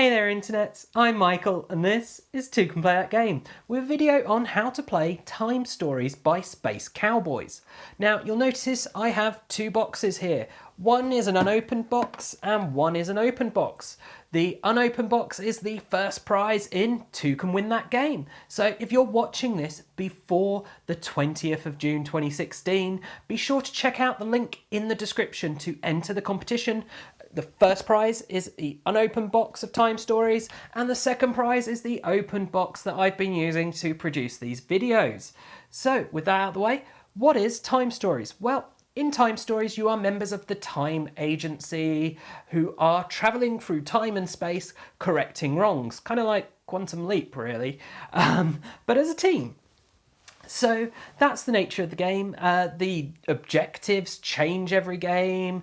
Hey there internets, I'm Michael and this is Toucan Play That Game with a video on how to play Time Stories by Space Cowboys. Now you'll notice I have two boxes here. One is an unopened box and one is an open box. The unopened box is the first prize in Toucan Win That Game. So if you're watching this before the 20th of June 2016, be sure to check out the link in the description to enter the competition. The first prize is the unopened box of Time Stories, and the second prize is the opened box that I've been using to produce these videos. So, with that out of the way, what is Time Stories? Well, in Time Stories, you are members of the Time Agency who are travelling through time and space, correcting wrongs. Kind of like Quantum Leap, really, but as a team. So that's the nature of the game. The objectives change every game.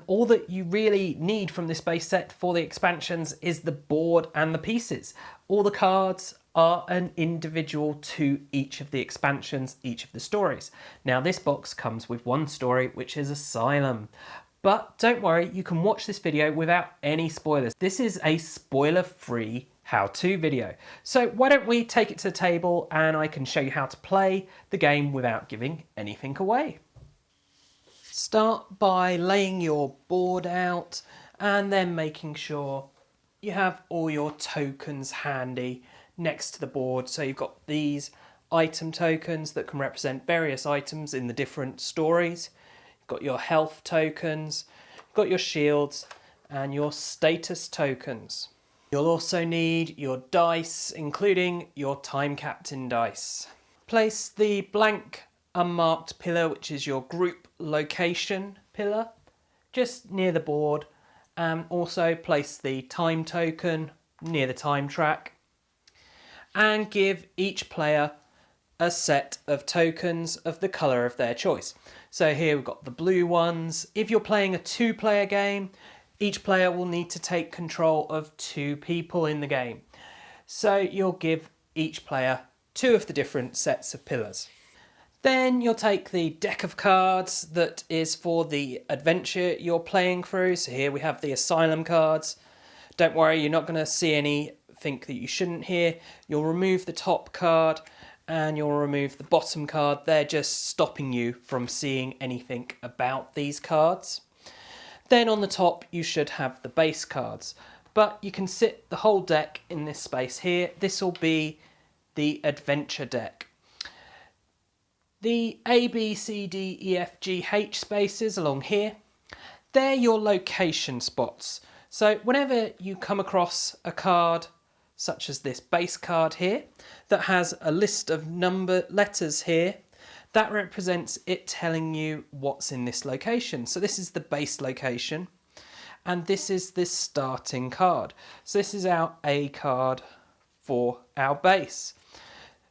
All that you really need from this base set for the expansions is the board and the pieces. All the cards are an individual to each of the expansions, each of the stories. Now this box comes with one story, which is Asylum. But don't worry, you can watch this video without any spoilers. This is a spoiler-free how-to video. So why don't we take it to the table and I can show you how to play the game without giving anything away. Start by laying your board out and then making sure you have all your tokens handy next to the board. So you've got these item tokens that can represent various items in the different stories. You've got your health tokens, you've got your shields and your status tokens. You'll also need your dice, including your Time Captain dice. Place the blank unmarked pillar, which is your group location pillar, just near the board, and also place the time token near the time track, and give each player a set of tokens of the colour of their choice. So here we've got the blue ones. If you're playing a two-player game, each player will need to take control of two people in the game. So you'll give each player two of the different sets of pillars. Then you'll take the deck of cards that is for the adventure you're playing through. So here we have the Asylum cards. Don't worry, you're not going to see anything that you shouldn't here. You'll remove the top card and you'll remove the bottom card. They're just stopping you from seeing anything about these cards. Then on the top you should have the base cards, but you can sit the whole deck in this space here. This will be the adventure deck. The A, B, C, D, E, F, G, H spaces along here, they're your location spots. So whenever you come across a card, such as this base card here, that has a list of letters here, that represents it telling you what's in this location. So this is the base location, and this is this starting card. So this is our A card for our base.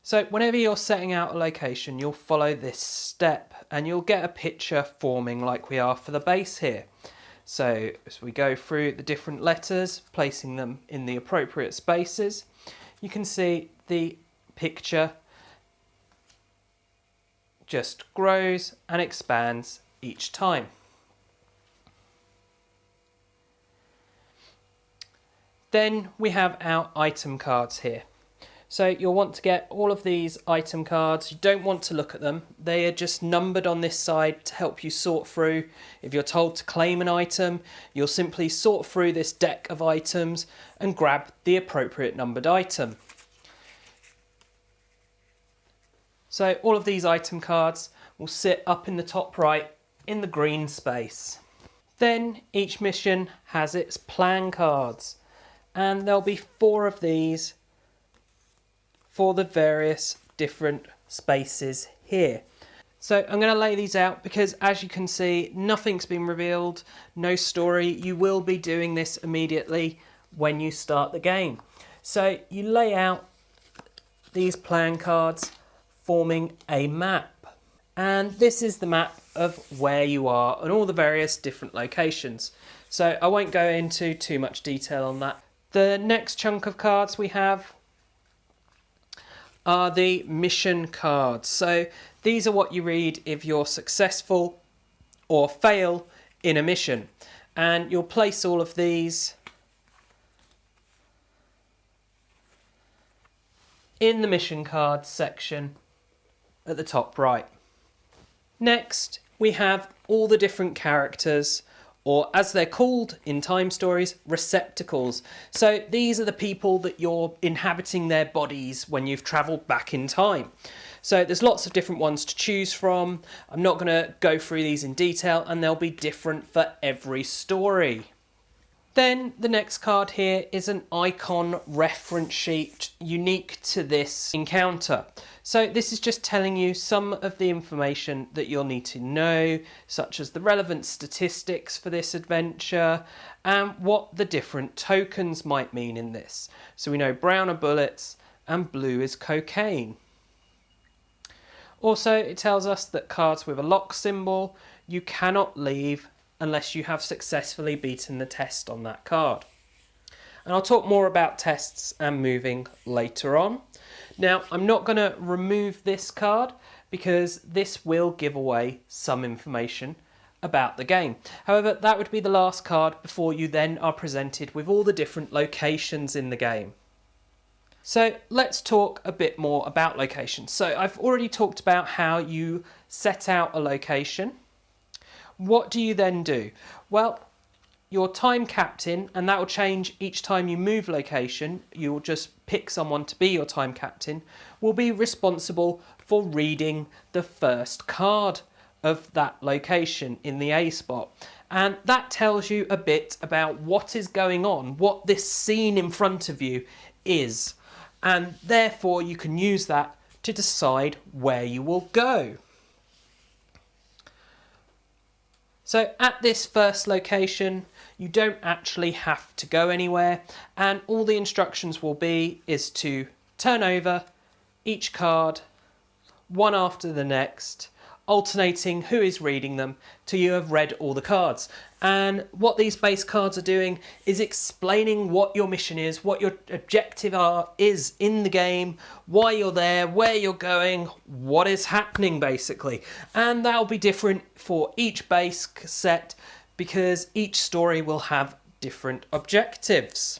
So whenever you're setting out a location, you'll follow this step and you'll get a picture forming like we are for the base here. So as we go through the different letters, placing them in the appropriate spaces, you can see the picture just grows and expands each time. Then we have our item cards here. So you'll want to get all of these item cards. You don't want to look at them. They are just numbered on this side to help you sort through. If you're told to claim an item, you'll simply sort through this deck of items and grab the appropriate numbered item. So all of these item cards will sit up in the top right in the green space. Then each mission has its plan cards, and there'll be 4 of these for the various different spaces here. So I'm going to lay these out because, as you can see, nothing's been revealed, no story. You will be doing this immediately when you start the game. So you lay out these plan cards forming a map, and this is the map of where you are and all the various different locations. So I won't go into too much detail on that. The next chunk of cards we have are the mission cards. So these are what you read if you're successful or fail in a mission, and you'll place all of these in the mission cards section at the top right. Next, we have all the different characters, or as they're called in Time Stories, receptacles. So these are the people that you're inhabiting their bodies when you've travelled back in time. So there's lots of different ones to choose from. I'm not going to go through these in detail, and they'll be different for every story. Then the next card here is an icon reference sheet unique to this encounter. So this is just telling you some of the information that you'll need to know, such as the relevant statistics for this adventure and what the different tokens might mean in this. So we know brown are bullets and blue is cocaine. Also, it tells us that cards with a lock symbol you cannot leave unless you have successfully beaten the test on that card. And I'll talk more about tests and moving later on. Now, I'm not going to remove this card because this will give away some information about the game. However, that would be the last card before you then are presented with all the different locations in the game. So let's talk a bit more about locations. So I've already talked about how you set out a location. What do you then do? Well, your time captain, and that will change each time you move location, you'll just pick someone to be your time captain, will be responsible for reading the first card of that location in the A spot. And that tells you a bit about what is going on, what this scene in front of you is. And therefore you can use that to decide where you will go. So at this first location, you don't actually have to go anywhere, and all the instructions will be is to turn over each card, one after the next, alternating who is reading them till you have read all the cards. And what these base cards are doing is explaining what your mission is, what your objective is in the game, why you're there, where you're going, what is happening basically. And that'll be different for each base set because each story will have different objectives.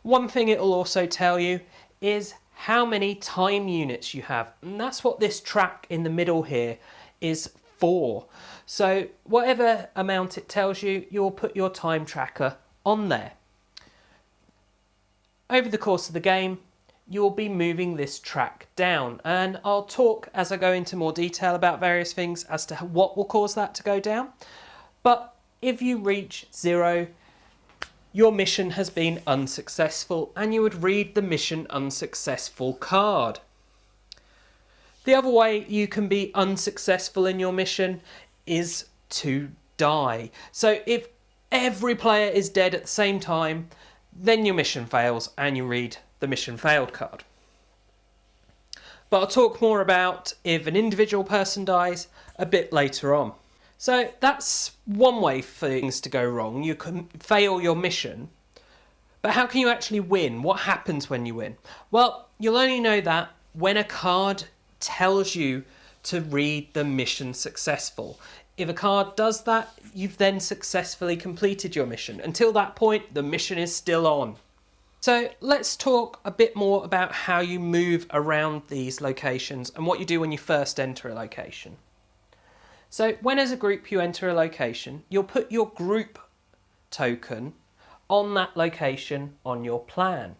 One thing it'll also tell you is how many time units you have, and that's what this track in the middle here is for. So whatever amount it tells you, you'll put your time tracker on there. Over the course of the game, you'll be moving this track down, and I'll talk as I go into more detail about various things as to what will cause that to go down. But if you reach 0, your mission has been unsuccessful, and you would read the mission unsuccessful card. The other way you can be unsuccessful in your mission is to die. So if every player is dead at the same time, then your mission fails and you read the mission failed card. But I'll talk more about if an individual person dies a bit later on. So that's one way for things to go wrong. You can fail your mission, but how can you actually win? What happens when you win? Well, you'll only know that when a card tells you to read the mission successful. If a card does that, you've then successfully completed your mission. Until that point, the mission is still on. So let's talk a bit more about how you move around these locations and what you do when you first enter a location. So when as a group you enter a location, you'll put your group token on that location on your plan.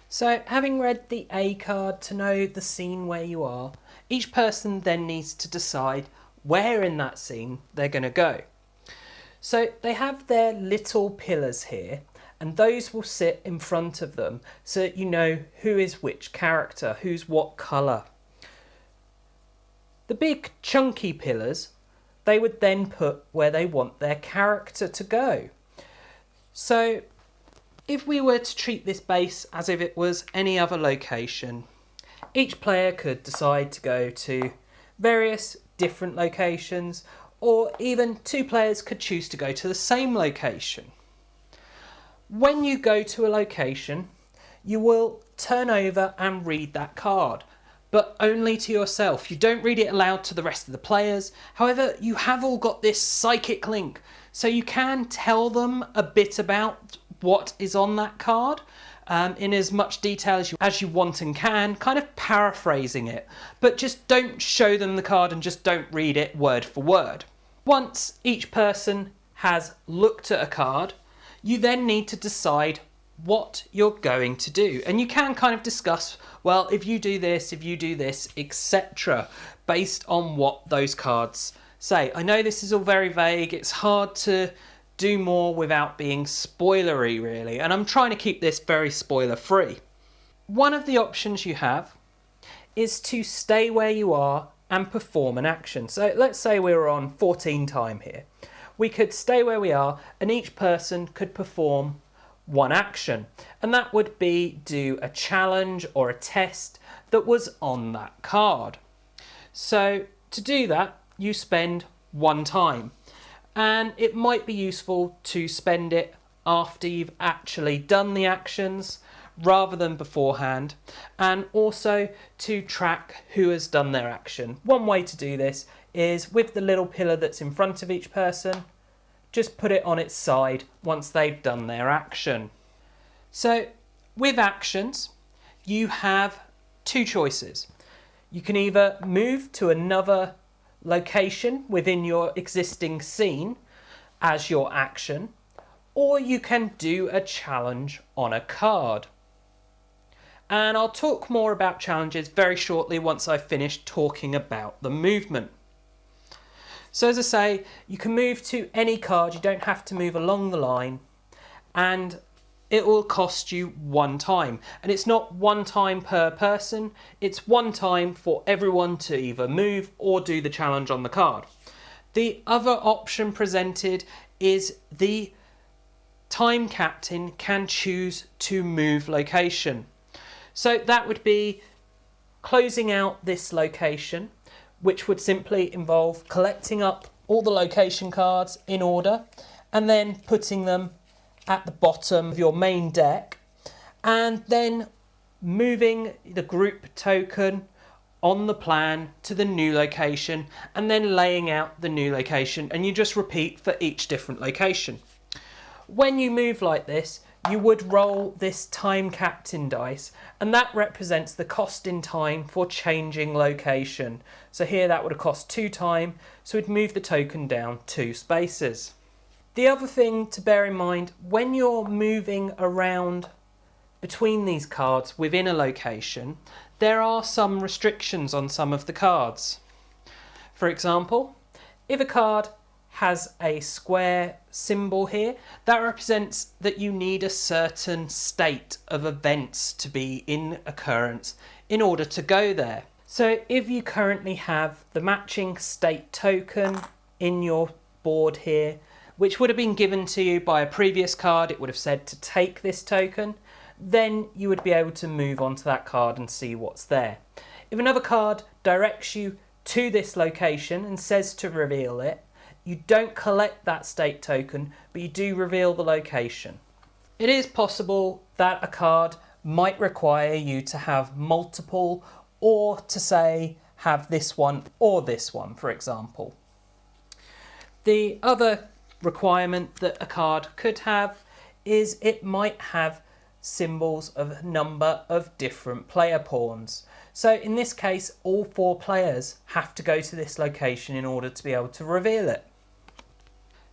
So having read the A card to know the scene where you are, each person then needs to decide where in that scene they're going to go. So they have their little pillars here, and those will sit in front of them so that you know who is which character, who's what colour. The big chunky pillars, they would then put where they want their character to go. So if we were to treat this base as if it was any other location, each player could decide to go to various different locations, or even two players could choose to go to the same location. When you go to a location, you will turn over and read that card, but only to yourself. You don't read it aloud to the rest of the players. However, you have all got this psychic link, so you can tell them a bit about what is on that card in as much detail as you want and can, kind of paraphrasing it, but just don't show them the card and just don't read it word for word. Once each person has looked at a card, you then need to decide what you're going to do. And you can kind of discuss, well, if you do this, etc., based on what those cards say. I know this is all very vague. It's hard to do more without being spoilery, really, and I'm trying to keep this very spoiler free. One of the options you have is to stay where you are and perform an action. So let's say we're on 14 time here. We could stay where we are and each person could perform one action, and that would be do a challenge or a test that was on that card. So to do that, you spend one time. And it might be useful to spend it after you've actually done the actions rather than beforehand, and also to track who has done their action. One way to do this is with the little pillar that's in front of each person, just put it on its side once they've done their action. So with actions, you have two choices. You can either move to another location within your existing scene as your action, or you can do a challenge on a card. And I'll talk more about challenges very shortly once I've finished talking about the movement. So as I say, you can move to any card, you don't have to move along the line, and it will cost you one time. And it's not one time per person, it's one time for everyone to either move or do the challenge on the card. The other option presented is the time captain can choose to move location. So that would be closing out this location, which would simply involve collecting up all the location cards in order and then putting them at the bottom of your main deck, and then moving the group token on the plan to the new location and then laying out the new location, and you just repeat for each different location. When you move like this, you would roll this time captain dice, and that represents the cost in time for changing location. So here that would have cost 2 time, so we'd move the token down 2 spaces. The other thing to bear in mind when you're moving around between these cards within a location, there are some restrictions on some of the cards. For example, if a card has a square symbol here, that represents that you need a certain state of events to be in occurrence in order to go there. So if you currently have the matching state token in your board here, which would have been given to you by a previous card, it would have said to take this token, then you would be able to move on to that card and see what's there. If another card directs you to this location and says to reveal it, you don't collect that state token, but you do reveal the location. It is possible that a card might require you to have multiple, or to say have this one or this one, for example. The other requirement that a card could have is it might have symbols of a number of different player pawns. So in this case, all 4 players have to go to this location in order to be able to reveal it.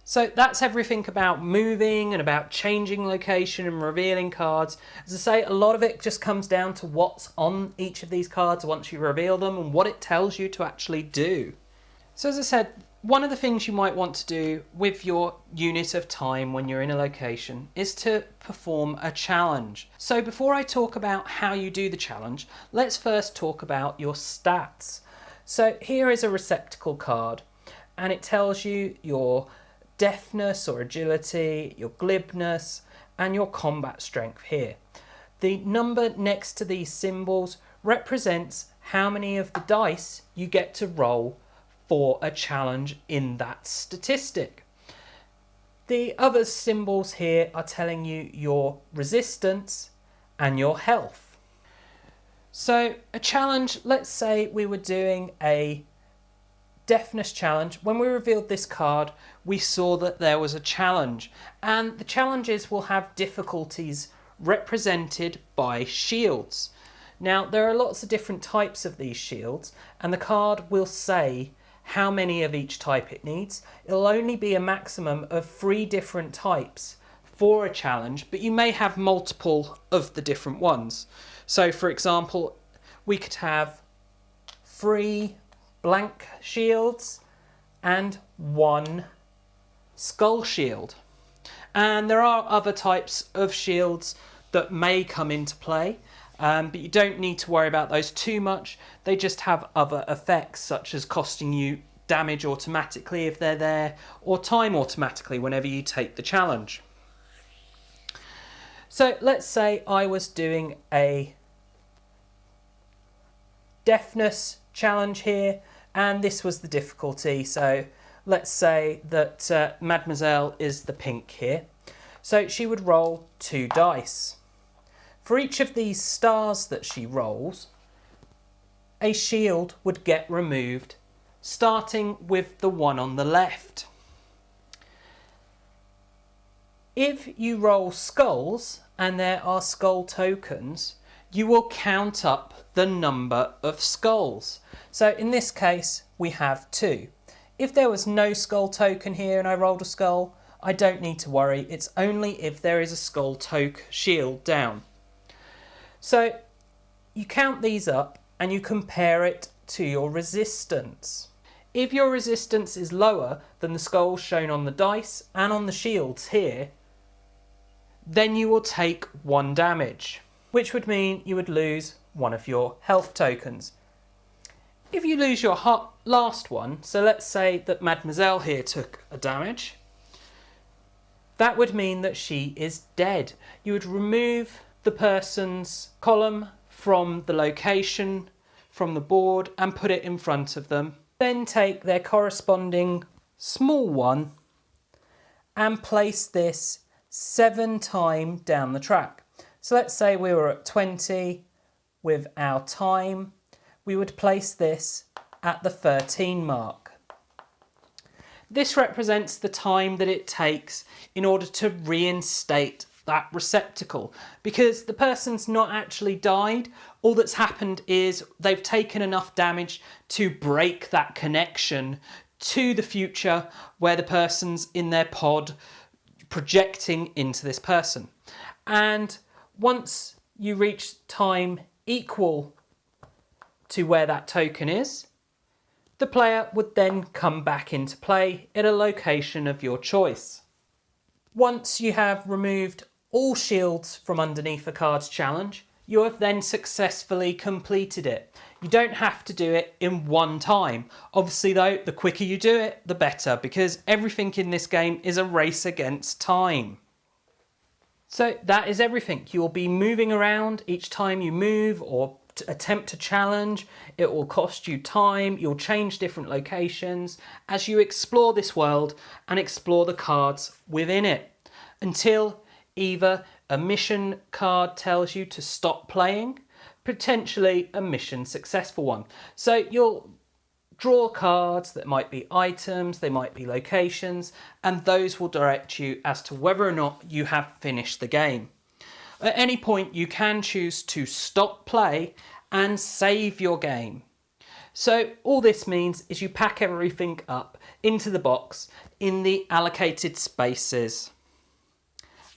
So that's everything about moving and about changing location and revealing cards. As I say, a lot of it just comes down to what's on each of these cards once you reveal them and what it tells you to actually do. So as I said, one of the things you might want to do with your unit of time when you're in a location is to perform a challenge. So before I talk about how you do the challenge, let's first talk about your stats. So here is a receptacle card, and it tells you your deftness or agility, your glibness, and your combat strength here. The number next to these symbols represents how many of the dice you get to roll for a challenge in that statistic. The other symbols here are telling you your resistance and your health. So a challenge, let's say we were doing a Deafness challenge. When we revealed this card, we saw that there was a challenge, and the challenges will have difficulties represented by shields. Now, there are lots of different types of these shields, and the card will say how many of each type it needs. It'll only be a maximum of 3 different types for a challenge, but you may have multiple of the different ones. So, for example, we could have 3 blank shields and 1 skull shield. And there are other types of shields that may come into play, but you don't need to worry about those too much. They just have other effects, such as costing you damage automatically if they're there, or time automatically whenever you take the challenge. So let's say I was doing a deafness challenge here, and this was the difficulty. So let's say that Mademoiselle is the pink here. So she would roll 2 dice. For each of these stars that she rolls, a shield would get removed, starting with the one on the left. If you roll skulls and there are skull tokens, you will count up the number of skulls. So in this case, we have 2. If there was no skull token here and I rolled a skull, I don't need to worry. It's only if there is a skull token shield down. So you count these up and you compare it to your resistance. If your resistance is lower than the skulls shown on the dice and on the shields here, then you will take 1 damage, which would mean you would lose 1 of your health tokens. If you lose your last one, so let's say that Mademoiselle here took a damage, that would mean that she is dead. You would remove the person's column from the location, from the board, and put it in front of them. Then take their corresponding small one and place this 7 times down the track. So let's say we were at 20 with our time. We would place this at the 13 mark. This represents the time that it takes in order to reinstate that receptacle, because the person's not actually died. All that's happened is they've taken enough damage to break that connection to the future where the person's in their pod projecting into this person. And once you reach time equal to where that token is, the player would then come back into play at a location of your choice. Once you have removed all shields from underneath a card's challenge, you have then successfully completed it. You don't have to do it in one time. Obviously though, the quicker you do it, the better, because everything in this game is a race against time. So that is everything. You'll be moving around each time you move or attempt to challenge. It will cost you time. You'll change different locations as you explore this world and explore the cards within it, until either a mission card tells you to stop playing, potentially a mission successful one. So you'll draw cards that might be items, they might be locations, and those will direct you as to whether or not you have finished the game. At any point you can choose to stop play and save your game. So all this means is you pack everything up into the box in the allocated spaces.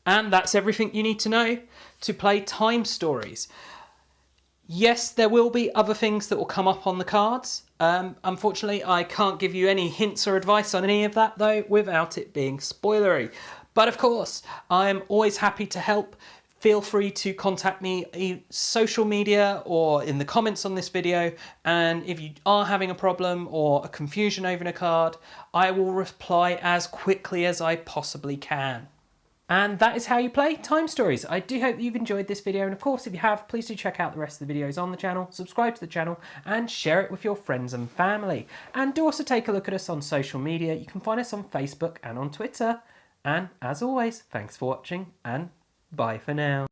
And that's everything you need to know to play Time Stories. Yes, there will be other things that will come up on the cards. Unfortunately, I can't give you any hints or advice on any of that though, without it being spoilery. But of course, I am always happy to help. Feel free to contact me on social media or in the comments on this video. And if you are having a problem or a confusion over a card, I will reply as quickly as I possibly can. And that is how you play Time Stories. I do hope that you've enjoyed this video, and of course if you have, please do check out the rest of the videos on the channel, subscribe to the channel and share it with your friends and family. And do also take a look at us on social media. You can find us on Facebook and on Twitter. And as always, thanks for watching and bye for now.